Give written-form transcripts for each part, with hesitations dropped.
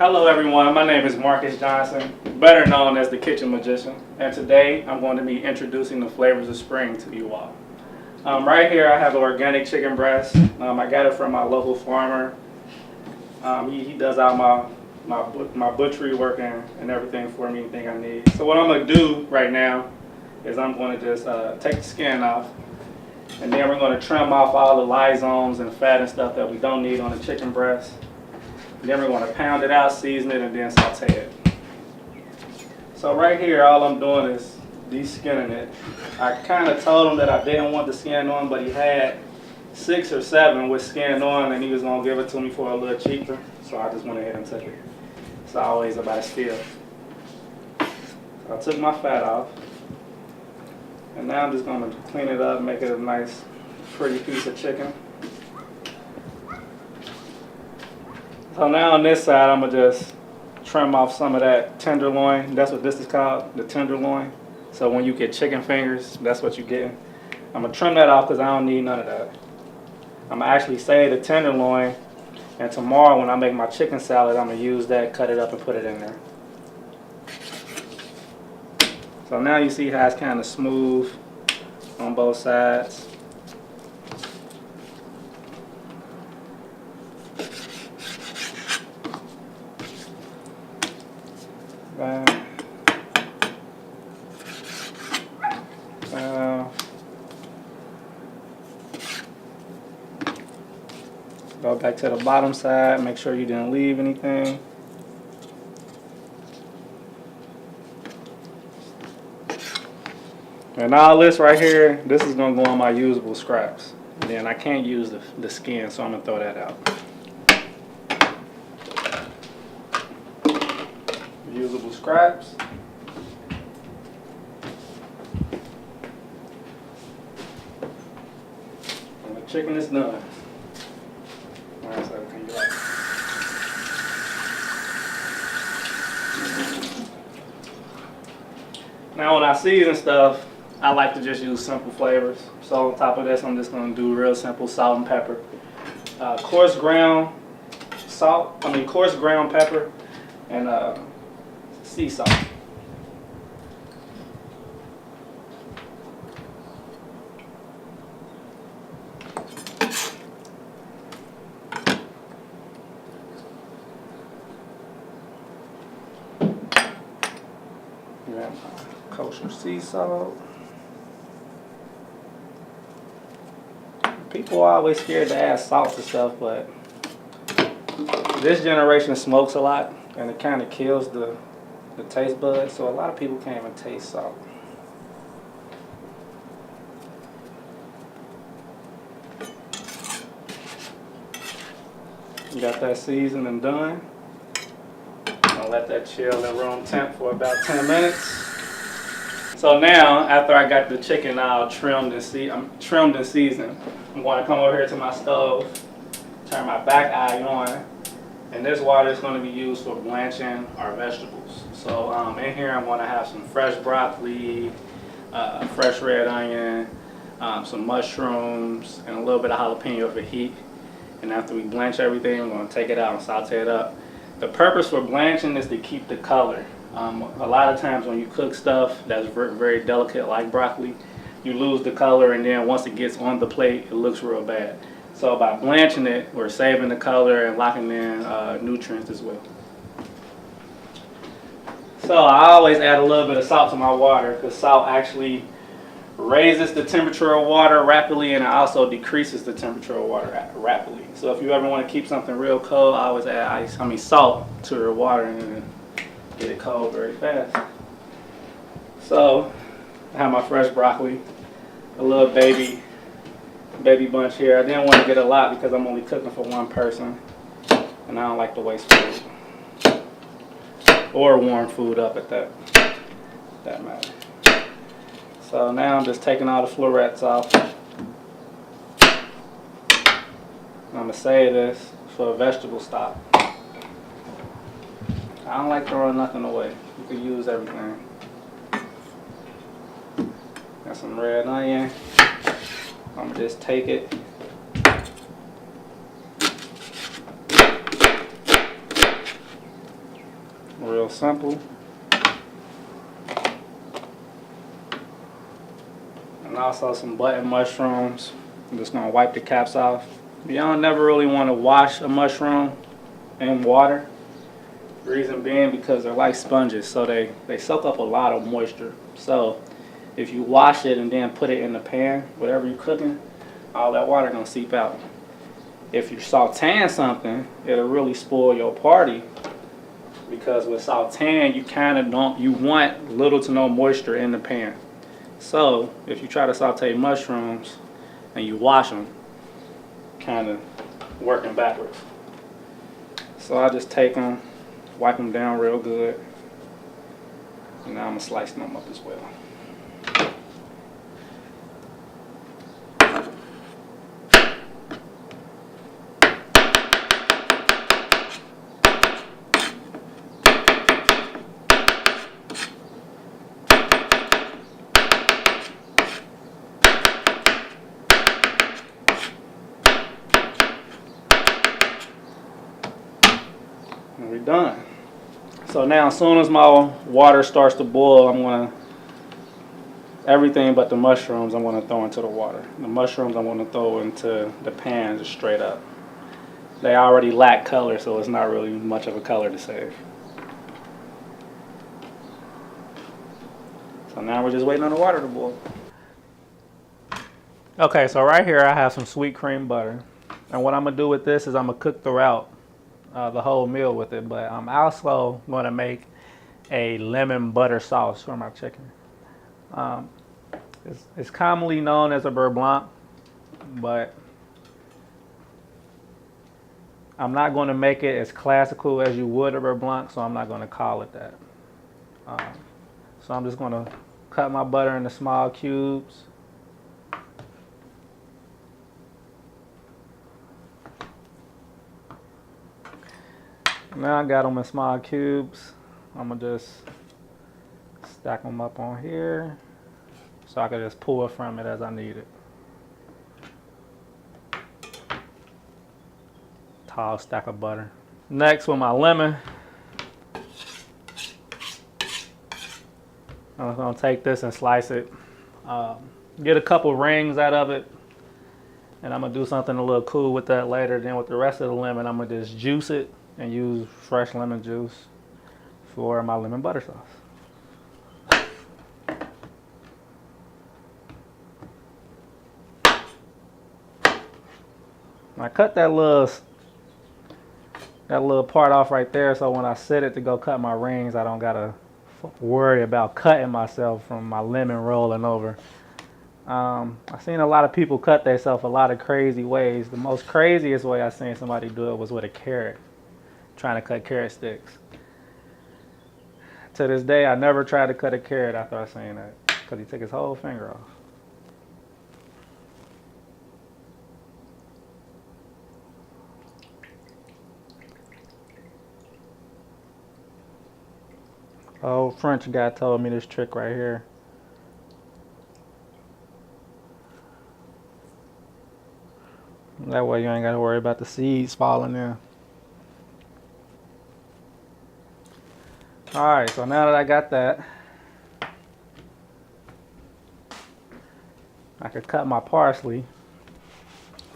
Hello everyone, my name is Marcus Johnson, better known as the Kitchen Magician, and today I'm going to be introducing the flavors of spring to you all. Right here I have an organic chicken breast. I got it from my local farmer. He does all my butchery work and everything for me, anything I need. So what I'm going to do right now is I'm going to just take the skin off, and then we're going to trim off all the lysomes and fat and stuff that we don't need on the chicken breast. Then we're going to pound it out, season it, and then saute it. So right here, all I'm doing is de-skinning it. I kind of told him that I didn't want the skin on, but he had 6 or 7 with skin on, and he was going to give it to me for a little cheaper. So I just went ahead and took it. It's always about a steal. So I took my fat off. And now I'm just going to clean it up, make it a nice, pretty piece of chicken. So now on this side, I'm going to just trim off some of that tenderloin. That's what this is called, the tenderloin. So when you get chicken fingers, that's what you're getting. I'm going to trim that off because I don't need none of that. I'm going to actually save the tenderloin, and tomorrow when I make my chicken salad, I'm going to use that, cut it up, and put it in there. So now you see how it's kind of smooth on both sides. Go back to the bottom side, make sure you didn't leave anything. And all this right here, this is going to go on my usable scraps. And then I can't use the skin, so I'm going to throw that out. Usable scraps. And the chicken is done. Alright, so can you like? Now when I season stuff, I like to just use simple flavors. So on top of this, I'm just going to do real simple salt and pepper. Coarse ground pepper, and sea salt. Kosher sea salt. People are always scared to add salt to stuff, but this generation smokes a lot, and it kind of kills the taste buds, so a lot of people can't even taste salt. You got that seasoned and done. I'll let that chill at room temp for about 10 minutes. So now, after I got the chicken all trimmed and seasoned, I'm going to come over here to my stove, turn my back eye on, and this water is going to be used for blanching our vegetables. So in here I'm going to have some fresh broccoli, fresh red onion, some mushrooms, and a little bit of jalapeno for heat. And after we blanch everything, we're going to take it out and saute it up. The purpose for blanching is to keep the color. A lot of times when you cook stuff that's very delicate like broccoli, you lose the color, and then once it gets on the plate, it looks real bad. So by blanching it, we're saving the color and locking in nutrients as well. So I always add a little bit of salt to my water because salt actually raises the temperature of water rapidly, and it also decreases the temperature of water rapidly. So if you ever want to keep something real cold, I always add salt to your water and get it cold very fast. So I have my fresh broccoli, a little baby bunch here. I didn't want to get a lot because I'm only cooking for one person, and I don't like to waste food or warm food up at that matter. So now I'm just taking all the florets off. I'm going to save this for a vegetable stock. I don't like throwing nothing away. You can use everything. Got some red onion. I'm going to just take it. real simple. And also some button mushrooms. I'm just gonna wipe the caps off. You don't never really want to wash a mushroom in water. Reason being because they're like sponges, so they soak up a lot of moisture. So if you wash it and then put it in the pan, whatever you're cooking, all that water gonna seep out. If you're sauteing something, it'll really spoil your party, because with sauteing you want little to no moisture in the pan. So if you try to saute mushrooms and you wash them, kind of working backwards. So I just take them, wipe them down real good, and now I'm gonna slice them up as well. And we're done. So now as soon as my water starts to boil, everything but the mushrooms I'm gonna throw into the water. The mushrooms I'm gonna throw into the pan just straight up. They already lack color, so it's not really much of a color to save. So now we're just waiting on the water to boil. Okay, so right here I have some sweet cream butter. And what I'm gonna do with this is I'm gonna cook throughout the whole meal with it, but I'm also going to make a lemon butter sauce for my chicken. It's commonly known as a beurre blanc, but I'm not going to make it as classical as you would a beurre blanc, so I'm not going to call it that. So I'm just going to cut my butter into small cubes. Now I got them in small cubes. I'm gonna just stack them up on here so I can just pull from it as I need it. Tall stack of butter. Next, with my lemon, I'm gonna take this and slice it. Get a couple rings out of it, and I'm gonna do something a little cool with that later. Then with the rest of the lemon, I'm gonna just juice it and use fresh lemon juice for my lemon butter sauce. I cut that little part off right there, so when I set it to go cut my rings, I don't gotta worry about cutting myself from my lemon rolling over. I've seen a lot of people cut themselves a lot of crazy ways. The most craziest way I seen somebody do it was with a carrot, trying to cut carrot sticks. To this day, I never tried to cut a carrot after I seen that, because he took his whole finger off. Oh, French guy told me this trick right here. That way you ain't got to worry about the seeds falling in. Alright, so now that I got that, I could cut my parsley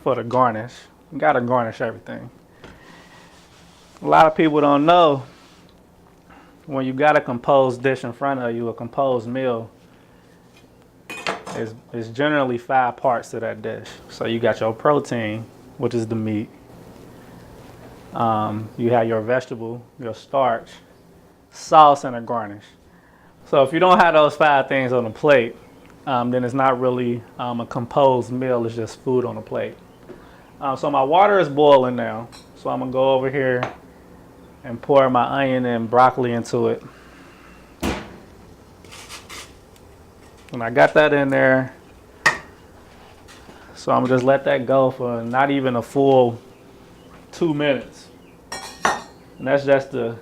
for the garnish. You gotta garnish everything. A lot of people don't know, when you got a composed dish in front of you, a composed meal, is generally 5 parts to that dish. So you got your protein, which is the meat. You have your vegetable, your starch, sauce, and a garnish. So if you don't have those 5 things on the plate, then it's not really a composed meal. It's just food on the plate. So my water is boiling now. So I'm gonna go over here and pour my onion and broccoli into it. And I got that in there. So I'm gonna just let that go for not even a full 2 minutes. And that's just to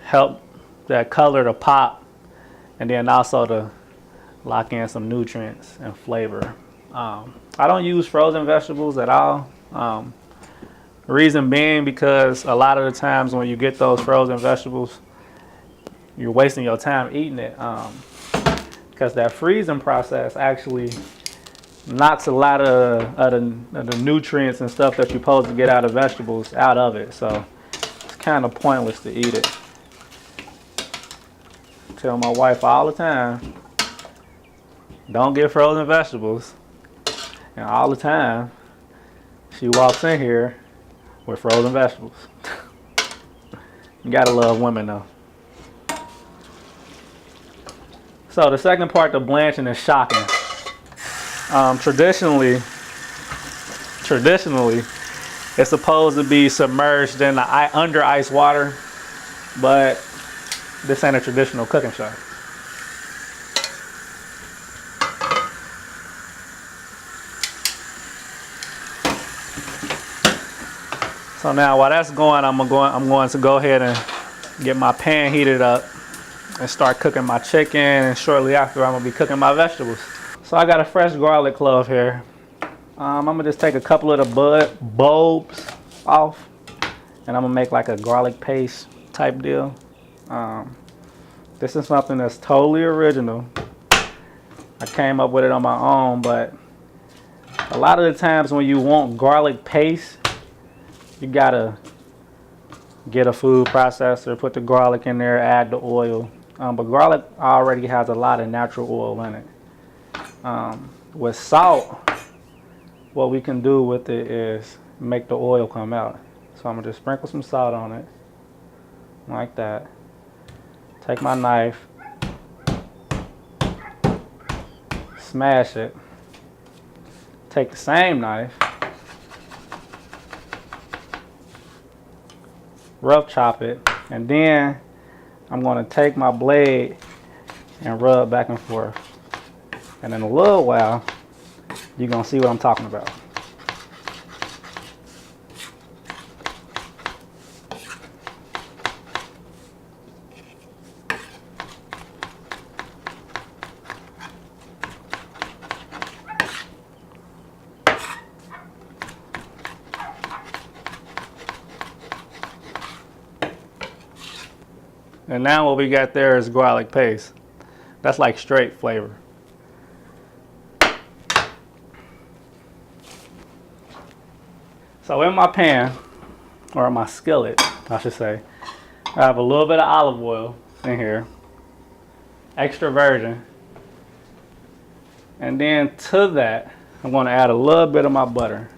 help that color to pop, and then also to lock in some nutrients and flavor. I don't use frozen vegetables at all. Reason being because a lot of the times when you get those frozen vegetables, you're wasting your time eating it. Because that freezing process actually knocks a lot of the nutrients and stuff that you're supposed to get out of vegetables out of it. So it's kind of pointless to eat it. I tell my wife all the time, don't get frozen vegetables. And all the time, she walks in here with frozen vegetables. You gotta love women though. So the second part, the blanching, is shocking. Traditionally, it's supposed to be submerged in under ice water, but this ain't a traditional cooking show. So now while that's going, I'm going to go ahead and get my pan heated up and start cooking my chicken, and shortly after I'm gonna be cooking my vegetables. So I got a fresh garlic clove here. I'm gonna just take a couple of the bulbs off, and I'm gonna make like a garlic paste type deal. This is something that's totally original. I came up with it on my own, but a lot of the times when you want garlic paste, you gotta get a food processor, put the garlic in there, add the oil. But garlic already has a lot of natural oil in it. With salt, what we can do with it is make the oil come out. So I'm gonna just sprinkle some salt on it, like that. Take my knife, smash it. Take the same knife, rough chop it, and then I'm going to take my blade and rub back and forth. And in a little while, you're going to see what I'm talking about. And now what we got there is garlic paste. That's like straight flavor. So in my pan, or my skillet, I should say, I have a little bit of olive oil in here, extra virgin. And then to that, I'm going to add a little bit of my butter.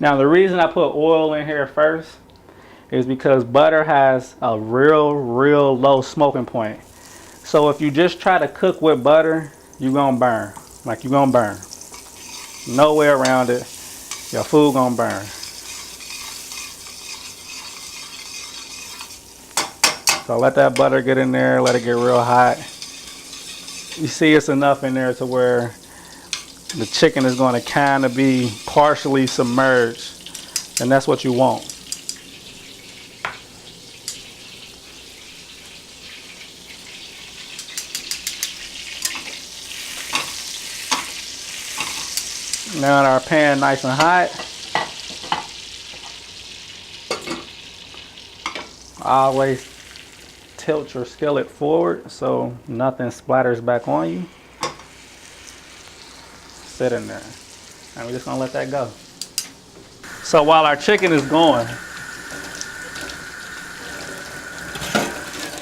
Now the reason I put oil in here first is because butter has a real low smoking point. So if you just try to cook with butter, you're gonna burn. Like, you're gonna burn. No way around it. Your food gonna burn. So let that butter get in there, let it get real hot. You see it's enough in there to where the chicken is gonna kind of be partially submerged, and that's what you want. Now in our pan nice and hot, always tilt your skillet forward so nothing splatters back on you. Sit in there, and we're just gonna let that go. So while our chicken is going,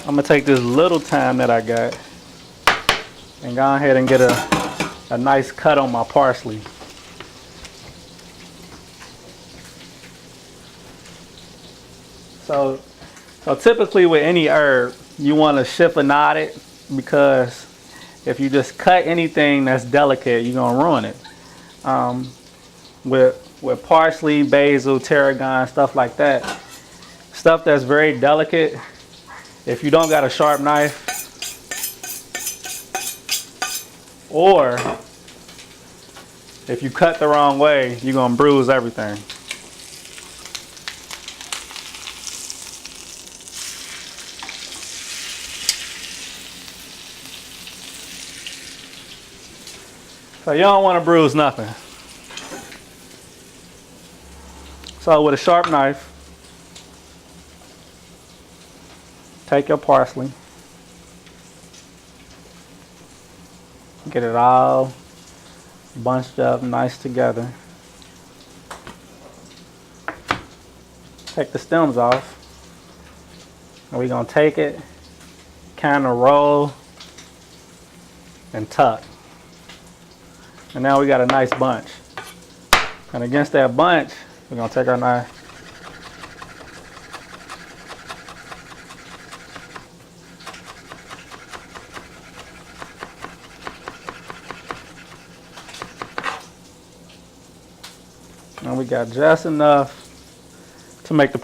I'm gonna take this little time that I got and go ahead and get a nice cut on my parsley. So typically with any herb, you want to chiffonade it, because if you just cut anything that's delicate, you're gonna ruin it. With parsley, basil, tarragon, stuff like that, stuff that's very delicate, if you don't got a sharp knife, or if you cut the wrong way, you're gonna bruise everything. So you don't want to bruise nothing. So with a sharp knife, take your parsley, get it all bunched up nice together. Take the stems off, and we're gonna take it, kind of roll and tuck. And now we got a nice bunch. And against that bunch, we're gonna take our knife, and we got just enough to make the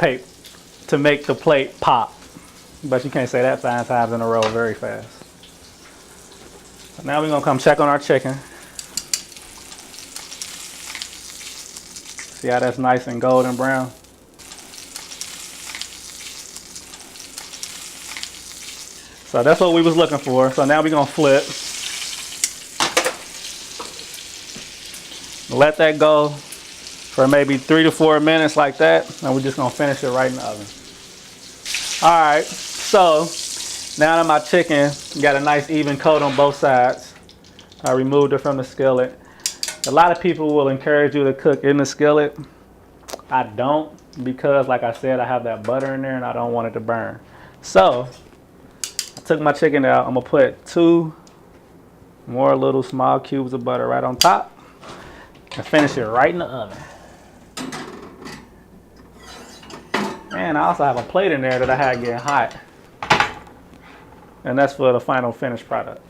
plate pop. But you can't say that 5 times in a row very fast. So now we're gonna come check on our chicken. See how that's nice and golden brown? So that's what we was looking for. So now we're gonna flip. Let that go for maybe 3 to 4 minutes like that, and we're just gonna finish it right in the oven. All right, so now that my chicken got a nice even coat on both sides, I removed it from the skillet. A lot of people will encourage you to cook in the skillet. I don't, because like I said, I have that butter in there and I don't want it to burn. So I took my chicken out. I'm gonna put 2 more little small cubes of butter right on top and finish it right in the oven. And I also have a plate in there that I had getting hot. And that's for the final finished product.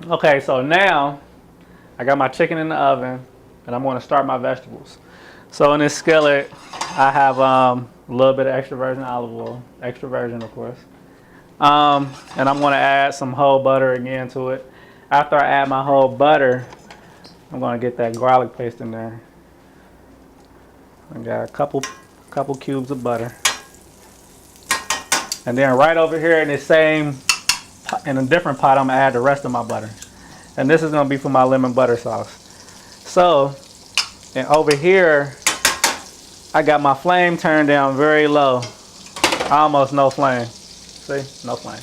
Okay, so now I got my chicken in the oven and I'm gonna start my vegetables. So in this skillet, I have a little bit of extra virgin olive oil, extra virgin of course. And I'm gonna add some whole butter again to it. After I add my whole butter, I'm gonna get that garlic paste in there. I got a couple cubes of butter. And then right over here in this in a different pot, I'm gonna add the rest of my butter. And this is gonna be for my lemon butter sauce. So, and over here, I got my flame turned down very low. Almost no flame. See, no flame.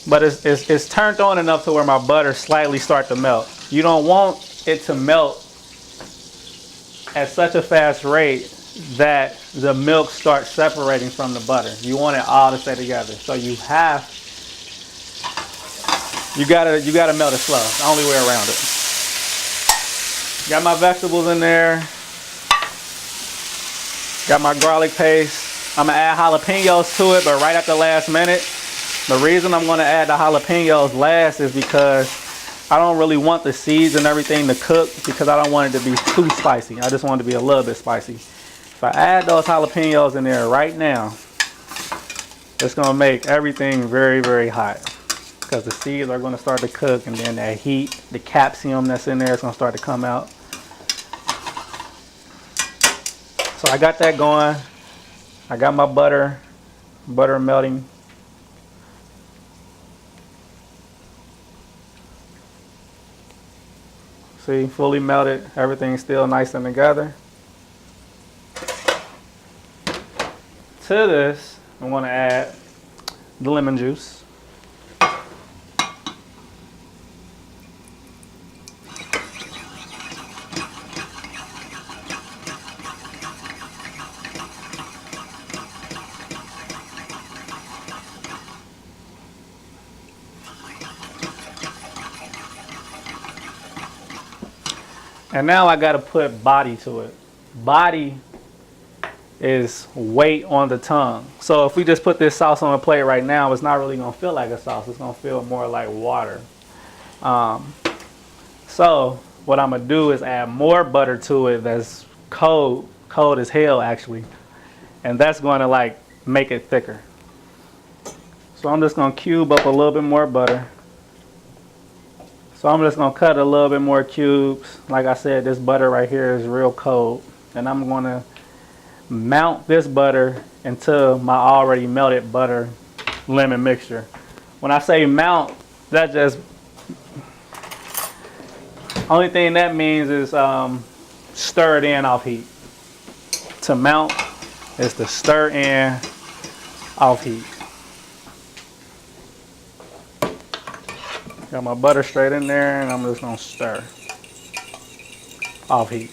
But it's turned on enough to where my butter slightly start to melt. You don't want it to melt at such a fast rate that the milk starts separating from the butter. You want it all to stay together. So you gotta melt it slow. The only way around it. Got my vegetables in there. Got my garlic paste. I'm gonna add jalapenos to it, but right at the last minute. The reason I'm gonna add the jalapenos last is because I don't really want the seeds and everything to cook, because I don't want it to be too spicy. I just want it to be a little bit spicy. If I add those jalapenos in there right now, it's gonna make everything very, very hot, because the seeds are gonna start to cook, and then that heat, the capsium that's in there is gonna start to come out. So I got that going. I got my butter melting. See, fully melted. Everything's still nice and together. To this, I'm going to add the lemon juice. And now I got to put body to it. Body is weight on the tongue. So if we just put this sauce on a plate right now, it's not really going to feel like a sauce. It's going to feel more like water. So what I'm going to do is add more butter to it that's cold as hell actually. And that's going to like make it thicker. So I'm just going to cube up a little bit more butter. So I'm just going to cut a little bit more cubes. Like I said, this butter right here is real cold. And I'm going to mount this butter into my already melted butter lemon mixture. When I say mount, that just, only thing that means is stir it in off heat. to mount is to stir in off heat. Got my butter straight in there, and I'm just gonna stir off heat.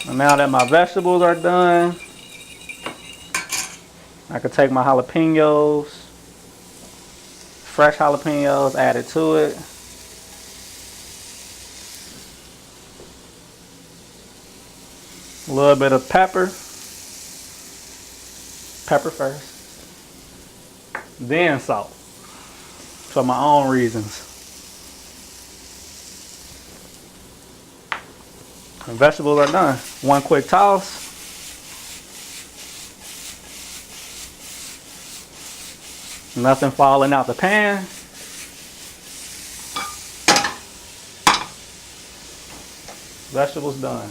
And now that my vegetables are done, I could take my jalapenos, fresh jalapenos, add it to it. A little bit of pepper. Pepper first. Then salt. For my own reasons. And vegetables are done. One quick toss. Nothing falling out the pan. Vegetables done.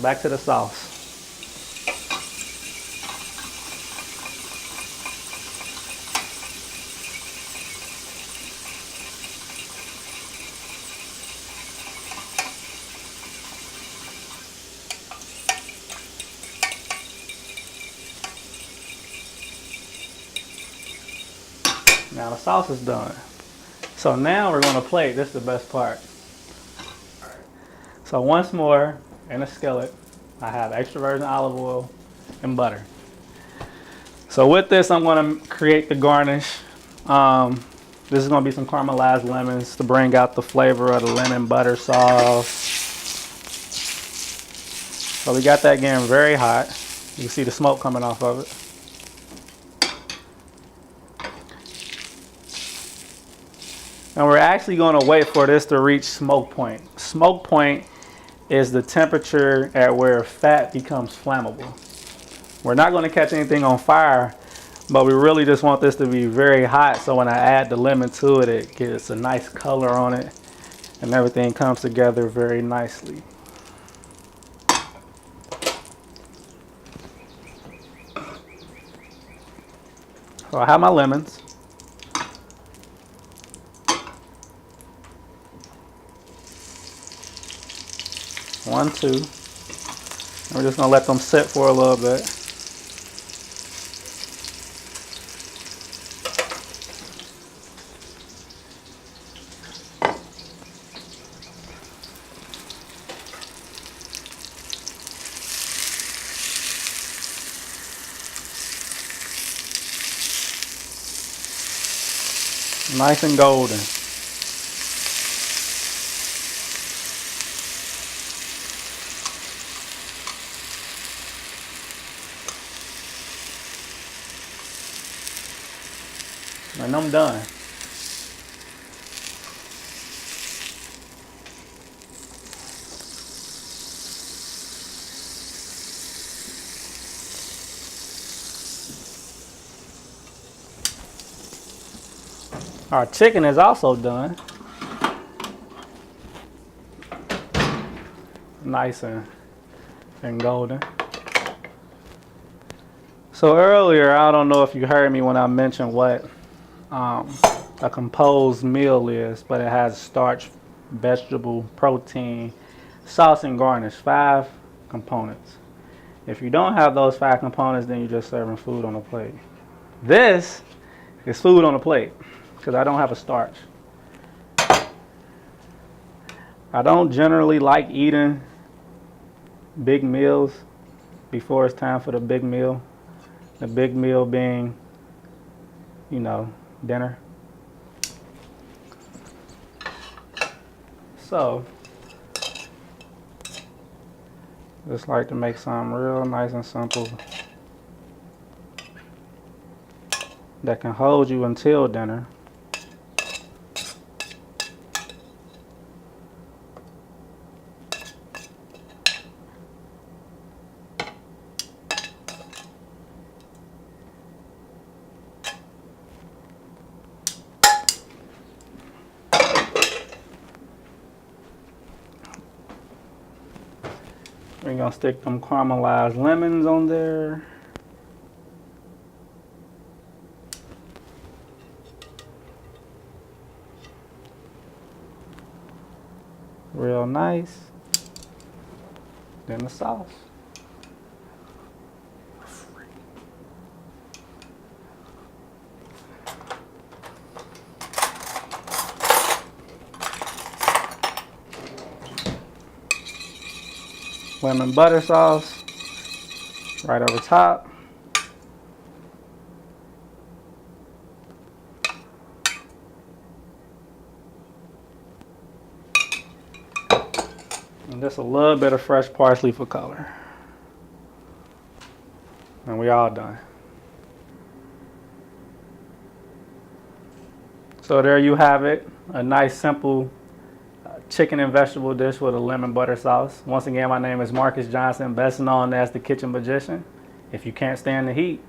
Back to the sauce. Now the sauce is done. So now we're going to plate. This is the best part. So once more, in a skillet, I have extra virgin olive oil and butter. So with this, I'm going to create the garnish. This is going to be some caramelized lemons to bring out the flavor of the lemon butter sauce. So we got that getting very hot. You can see the smoke coming off of it. And we're actually going to wait for this to reach smoke point. Smoke point is the temperature at where fat becomes flammable. We're not going to catch anything on fire, but we really just want this to be very hot, so when I add the lemon to it, it gets a nice color on it and everything comes together very nicely. So I have my lemons. One, two. And we're just gonna let them sit for a little bit. Nice and golden. And I'm done. Our chicken is also done. Nice and golden. So earlier, I don't know if you heard me when I mentioned what a composed meal is, but it has starch, vegetable, protein, sauce, and garnish. 5 components. If you don't have those 5 components, then you're just serving food on a plate. This is food on a plate because I don't have a starch. I don't generally like eating big meals before it's time for the big meal. The big meal being, you know, dinner. So, just like to make something real nice and simple that can hold you until dinner. We're gonna stick them caramelized lemons on there. real nice. Then the sauce. Lemon butter sauce right over top. And just a little bit of fresh parsley for color. And we all done. So there you have it, a nice simple chicken and vegetable dish with a lemon butter sauce. Once again, my name is Marcus Johnson, best known as the Kitchen Magician. If you can't stand the heat,